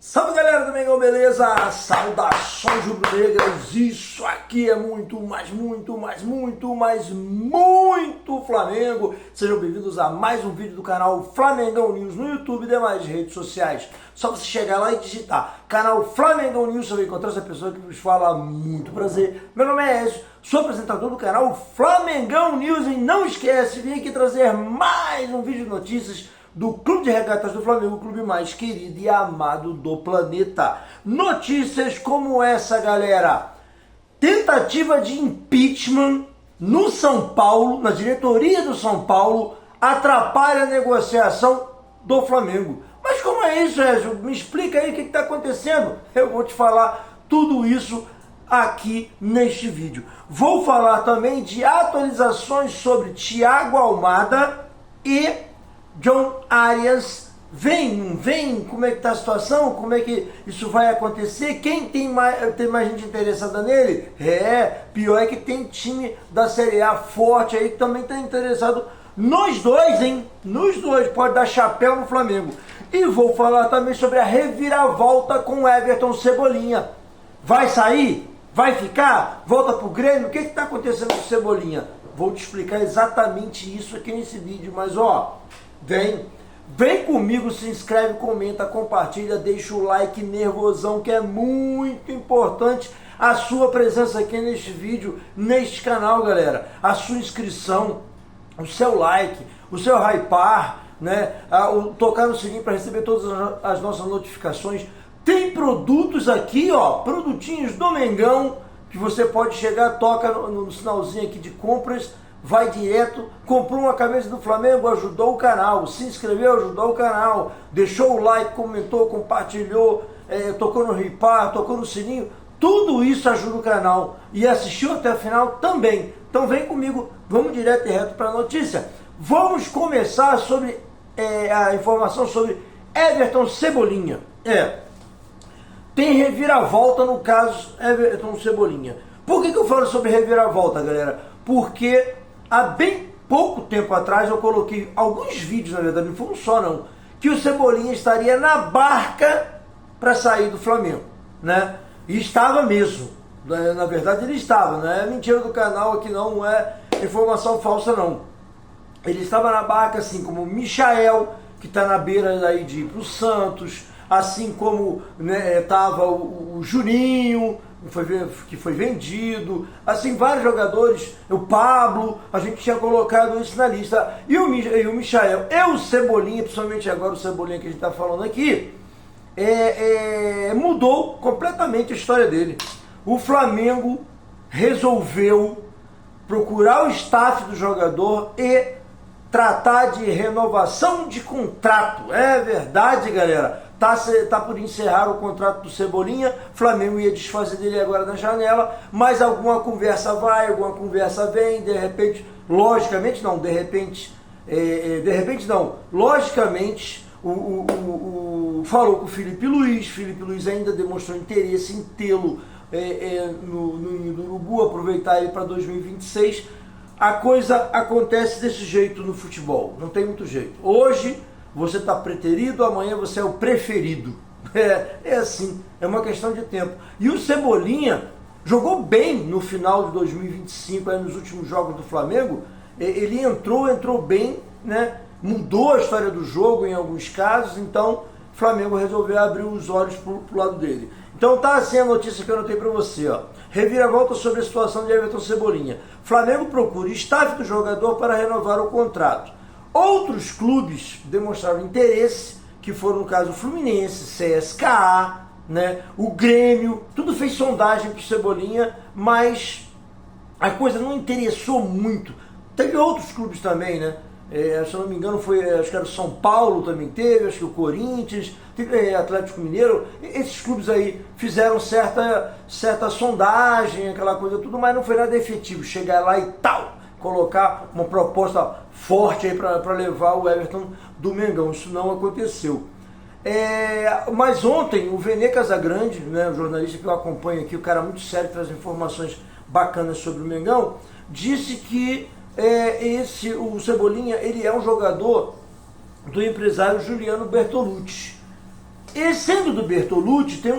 Salve galera do Mengão, beleza? Saudações rubro-negras, isso aqui é muito Flamengo. Sejam bem-vindos a mais um vídeo do canal Flamengão News no YouTube e demais redes sociais. Só você chegar lá e digitar canal Flamengão News, você vai encontrar essa pessoa que nos fala. Muito prazer, meu nome é Ezio, sou apresentador do canal Flamengão News e não esquece, vim aqui trazer mais um vídeo de notícias do Clube de Regatas do Flamengo, o clube mais querido e amado do planeta. Notícias como essa, galera. Tentativa de impeachment no São Paulo, na diretoria do São Paulo, atrapalha a negociação do Flamengo. Mas como é isso, Ezio? Me explica aí o que está acontecendo. Eu vou te falar tudo isso aqui neste vídeo. Vou falar também de atualizações sobre Thiago Almada e John Arias. Vem, como é que tá a situação, como é que isso vai acontecer, quem tem mais gente interessada nele? Pior é que tem time da Série A forte aí que também tá interessado nos dois, hein? Nos dois, pode dar chapéu no Flamengo. E vou falar também sobre a reviravolta com Everton Cebolinha. Vai sair? Vai ficar? Volta pro Grêmio? O que tá acontecendo com o Cebolinha? Vou te explicar exatamente isso aqui nesse vídeo, mas ó, Vem comigo, se inscreve, comenta, compartilha, deixa o like nervosão, que é muito importante a sua presença aqui neste vídeo, neste canal, galera. A sua inscrição, o seu like, o seu hypar, né? Tocar no sininho para receber todas as nossas notificações. Tem produtos aqui, ó, produtinhos do Mengão, que você pode chegar, toca no sinalzinho aqui de compras, vai direto, comprou uma camisa do Flamengo, ajudou o canal, se inscreveu, ajudou o canal, deixou o like, comentou, compartilhou, tocou no ripar, tocou no sininho, tudo isso ajuda o canal e assistiu até o final também. Então vem comigo, vamos direto e reto para a notícia. Vamos começar sobre a informação sobre Everton Cebolinha. Tem reviravolta no caso Everton Cebolinha. Por que eu falo sobre reviravolta, galera? Porque há bem pouco tempo atrás eu coloquei alguns vídeos, na verdade, não foi um só não, que o Cebolinha estaria na barca para sair do Flamengo, né? E estava mesmo, na verdade ele estava, não é mentira do canal aqui não é informação falsa não. Ele estava na barca, assim como o Michael, que está na beira aí de ir para o Santos, assim como estava o Juninho, que foi vendido, assim, vários jogadores, o Pablo, a gente tinha colocado isso na lista, e o Michael, e o Cebolinha, principalmente agora o Cebolinha que a gente está falando aqui, mudou completamente a história dele. O Flamengo resolveu procurar o staff do jogador e tratar de renovação de contrato. É verdade, galera. Tá por encerrar o contrato do Cebolinha, Flamengo ia desfazer dele agora na janela, mas alguma conversa vai, alguma conversa vem, de repente, logicamente falou com o Felipe Luiz ainda demonstrou interesse em tê-lo no Ninho do Urubu, aproveitar ele para 2026, a coisa acontece desse jeito no futebol, não tem muito jeito. Hoje você está preterido, amanhã você é o preferido. É assim, é uma questão de tempo. E o Cebolinha jogou bem no final de 2025, aí nos últimos jogos do Flamengo. Ele entrou bem, né? Mudou a história do jogo em alguns casos, então o Flamengo resolveu abrir os olhos pro lado dele. Então tá assim a notícia que eu anotei para você, ó. Reviravolta sobre a situação de Everton Cebolinha. Flamengo procura staff do jogador para renovar o contrato. Outros clubes demonstraram interesse, que foram no caso o Fluminense, CSKA, né, o Grêmio, tudo fez sondagem para o Cebolinha, mas a coisa não interessou muito. Teve outros clubes também, né? Se eu não me engano, acho que era o São Paulo também teve, acho que o Corinthians, Atlético Mineiro, esses clubes aí fizeram certa sondagem, aquela coisa tudo, mas não foi nada efetivo, chegar lá e tal, colocar uma proposta forte aí para levar o Everton do Mengão. Isso não aconteceu. Mas ontem o Vene Casagrande, né, o jornalista que eu acompanho aqui, o cara muito sério, traz informações bacanas sobre o Mengão, disse que o Cebolinha ele é um jogador do empresário Juliano Bertolucci. E sendo do Bertolucci, tem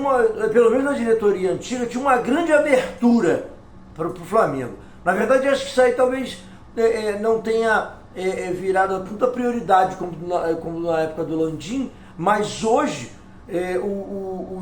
pelo menos na diretoria antiga, tinha uma grande abertura para o Flamengo. Na verdade, acho que isso aí talvez não tenha virado tanta prioridade como na época do Landim, mas hoje o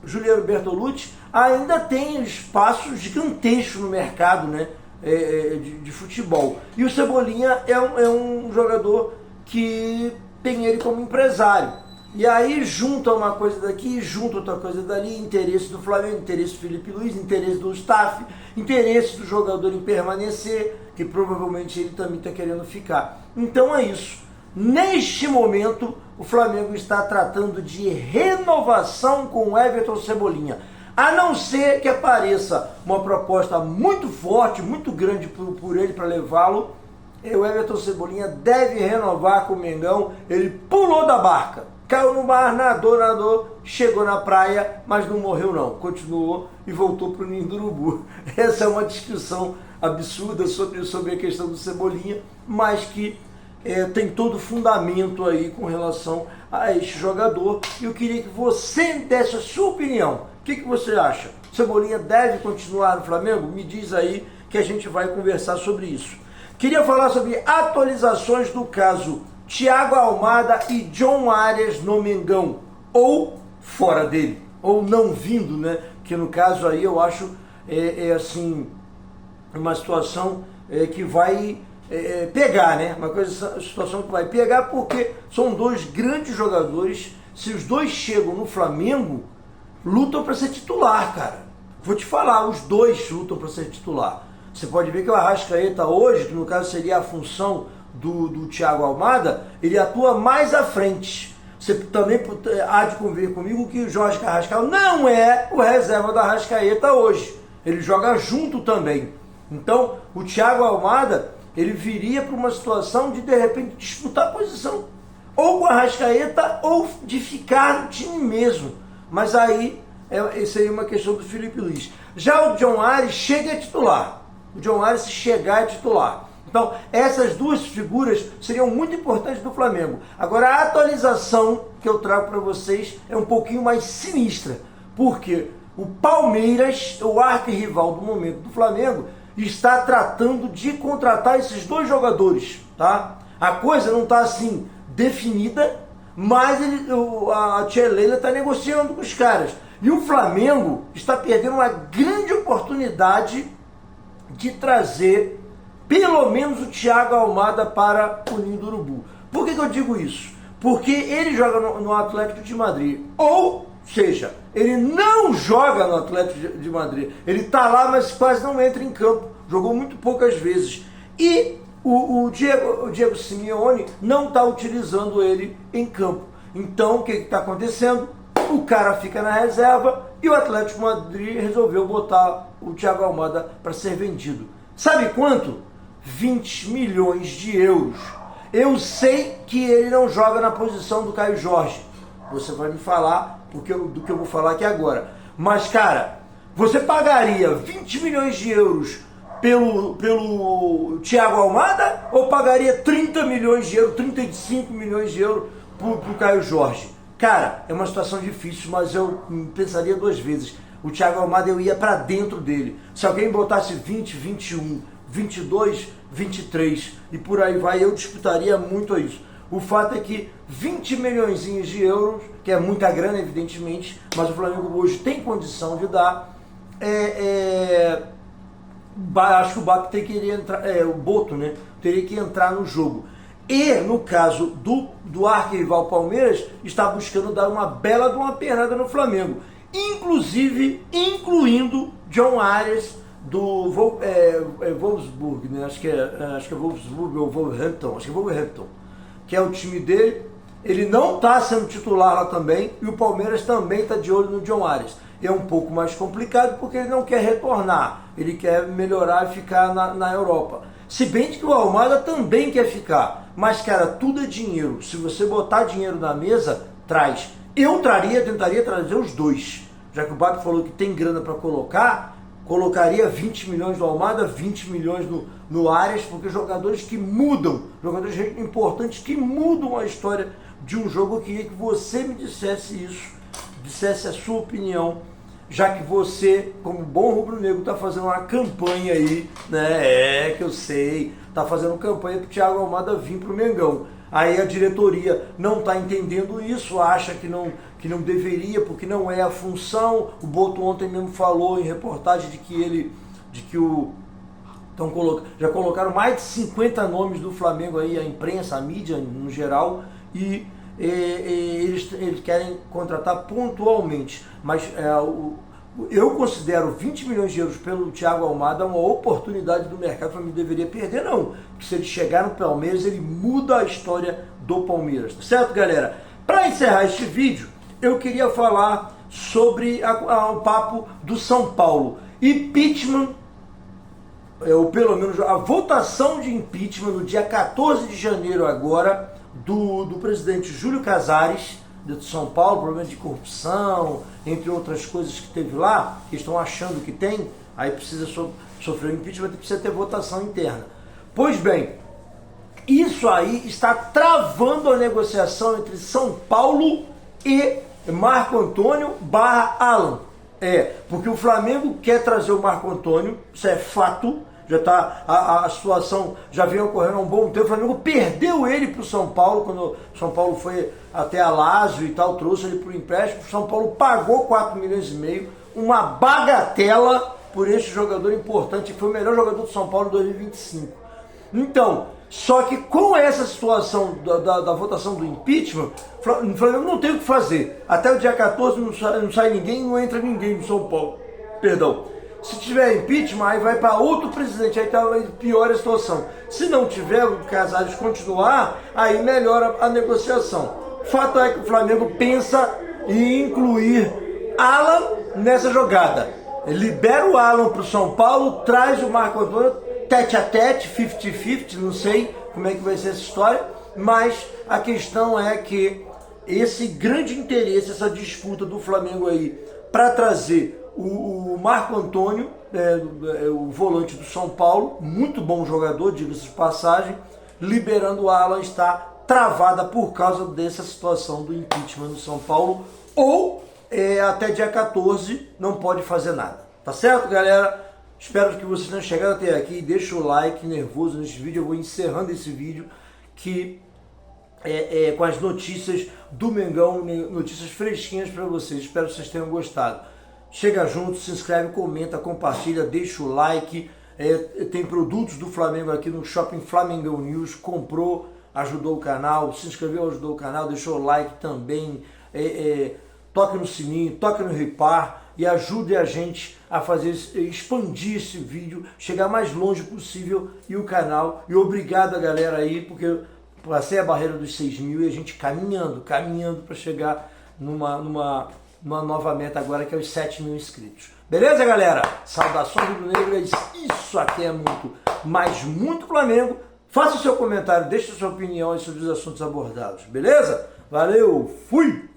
Juliano Bertolucci ainda tem espaço gigantesco no mercado, né, de futebol. E o Cebolinha é um jogador que tem ele como empresário. E aí junta uma coisa daqui, junta outra coisa dali, interesse do Flamengo, interesse do Felipe Luiz, interesse do staff, interesse do jogador em permanecer, que provavelmente ele também está querendo ficar. Então é isso. Neste momento, o Flamengo está tratando de renovação com o Everton Cebolinha. A não ser que apareça uma proposta muito forte, muito grande por ele para levá-lo, o Everton Cebolinha deve renovar com o Mengão. Ele pulou da barca, caiu no mar, nadou, chegou na praia, mas não morreu não, continuou e voltou para o ninho do urubu. Essa é uma discussão absurda sobre a questão do Cebolinha, mas que tem todo fundamento aí com relação a este jogador. E eu queria que você desse a sua opinião. O que você acha? Cebolinha deve continuar no Flamengo? Me diz aí que a gente vai conversar sobre isso. Queria falar sobre atualizações do caso Thiago Almada e John Arias no Mengão, ou fora dele, ou não vindo, né? Que no caso aí eu acho assim, uma situação que vai pegar, né? Uma situação que vai pegar, porque são dois grandes jogadores. Se os dois chegam no Flamengo, lutam para ser titular, cara. Vou te falar, os dois lutam para ser titular. Você pode ver que o Arrascaeta hoje, que no caso seria a função do Thiago Almada, ele atua mais à frente. Você também há de convir comigo que o Jorge Carrascal não é o reserva da Arrascaeta hoje. Ele joga junto também. Então, o Thiago Almada, ele viria para uma situação de repente, disputar a posição. Ou com o Arrascaeta, ou de ficar no time mesmo. Mas aí, seria uma questão do Felipe Luiz. Já o John Arias chega a titular. O John Arias, se chegar, é titular. Então, essas duas figuras seriam muito importantes do Flamengo. Agora, a atualização que eu trago para vocês é um pouquinho mais sinistra. Porque o Palmeiras, o arquirrival do momento do Flamengo, está tratando de contratar esses dois jogadores. Tá? A coisa não está assim definida, mas a tia Leila está negociando com os caras. E o Flamengo está perdendo uma grande oportunidade de trazer pelo menos o Thiago Almada para o ninho do urubu. Por que eu digo isso? Porque ele joga no Atlético de Madrid. Ou seja, ele não joga no Atlético de Madrid. Ele está lá, mas quase não entra em campo. Jogou muito poucas vezes. E o Diego Simeone não está utilizando ele em campo. Então, o que está acontecendo? O cara fica na reserva e o Atlético de Madrid resolveu botar o Thiago Almada para ser vendido. Sabe quanto? 20 milhões de euros. Eu sei que ele não joga na posição do Caio Jorge. Você vai me falar do que eu vou falar aqui agora. Mas, cara, você pagaria 20 milhões de euros pelo Thiago Almada ou pagaria 30 milhões de euros, 35 milhões de euros pro Caio Jorge? Cara, é uma situação difícil, mas eu pensaria duas vezes. O Thiago Almada, eu ia para dentro dele. Se alguém botasse 20, 21, 22, 23 e por aí vai, eu disputaria muito isso. O fato é que 20 milhões de euros, que é muita grana, evidentemente, mas o Flamengo hoje tem condição de dar. Acho que o BAP teria entrar, o Boto, né, teria que entrar no jogo. E, no caso do arquirrival Palmeiras, está buscando dar uma bela de uma pernada no Flamengo. Incluindo John Arias do Wolfsburg, né? Acho que é Wolfsburg ou Wolverhampton, acho que é Wolverhampton, que é o time dele. Ele não está sendo titular lá também, e o Palmeiras também está de olho no John Arias. É um pouco mais complicado porque ele não quer retornar, ele quer melhorar e ficar na Europa. Se bem que o Almada também quer ficar, mas, cara, tudo é dinheiro. Se você botar dinheiro na mesa, traz. Eu tentaria trazer os dois. Já que o Bato falou que tem grana para colocaria 20 milhões do Almada, 20 milhões no Arias, porque jogadores que mudam, jogadores importantes que mudam a história de um jogo. Eu queria que você me dissesse isso, dissesse a sua opinião, já que você, como bom rubro-negro, está fazendo uma campanha aí, né? Que eu sei, está fazendo campanha para o Thiago Almada vir para o Mengão. Aí a diretoria não está entendendo isso, acha que não deveria, porque não é a função. O Boto ontem mesmo falou em reportagem já colocaram mais de 50 nomes do Flamengo aí, a imprensa, a mídia no geral, e eles querem contratar pontualmente. Mas eu considero 20 milhões de euros pelo Thiago Almada uma oportunidade do mercado. O Flamengo deveria perder, não. Porque se ele chegar no Palmeiras, ele muda a história do Palmeiras. Certo, galera? Para encerrar este vídeo, eu queria falar sobre o papo do São Paulo. Impeachment, ou pelo menos a votação de impeachment no dia 14 de janeiro agora, do presidente Júlio Casares, de São Paulo, problema de corrupção, entre outras coisas que teve lá, que estão achando que tem, aí precisa sofrer o impeachment e precisa ter votação interna. Pois bem, isso aí está travando a negociação entre São Paulo e Marco Antônio / Alan. Porque o Flamengo quer trazer o Marco Antônio, isso é fato, já tá, a situação já vem ocorrendo há um bom tempo. O Flamengo perdeu ele para o São Paulo, quando o São Paulo foi até a Lazio e tal, trouxe ele para o empréstimo. O São Paulo pagou 4,5 milhões, uma bagatela por esse jogador importante, que foi o melhor jogador do São Paulo em 2025. Então, só que com essa situação da votação do impeachment, o Flamengo não tem o que fazer. Até o dia 14 não sai ninguém, não entra ninguém no São Paulo. Perdão. Se tiver impeachment, aí vai para outro presidente, aí tá pior a situação. Se não tiver, o Casares continuar, aí melhora a negociação. Fato é que o Flamengo pensa em incluir Alan nessa jogada. Libera o Alan para o São Paulo, traz o Marco Antônio, tete a tete, 50-50, não sei como é que vai ser essa história, mas a questão é que esse grande interesse, essa disputa do Flamengo aí para trazer o Marco Antônio, o volante do São Paulo, muito bom jogador, diga-se de passagem, liberando o Alan, está travada por causa dessa situação do impeachment no São Paulo, ou até dia 14 não pode fazer nada. Tá certo, galera? Espero que vocês tenham chegado até aqui. Deixa o like nervoso nesse vídeo. Eu vou encerrando esse vídeo que com as notícias do Mengão, notícias fresquinhas para vocês. Espero que vocês tenham gostado. Chega junto, se inscreve, comenta, compartilha, deixa o like. Tem produtos do Flamengo aqui no Shopping Flamengão News. Comprou, ajudou o canal, se inscreveu, ajudou o canal, deixou o like também. Toque no sininho, toque no ripar e ajude a gente a expandir esse vídeo, chegar mais longe possível e o canal. E obrigado a galera aí, porque passei a barreira dos 6 mil e a gente caminhando para chegar numa nova meta agora, que é os 7 mil inscritos. Beleza, galera? Saudações rubro-negras. Isso aqui é muito, mas muito Flamengo. Faça o seu comentário, deixe a sua opinião sobre os assuntos abordados. Beleza? Valeu, fui!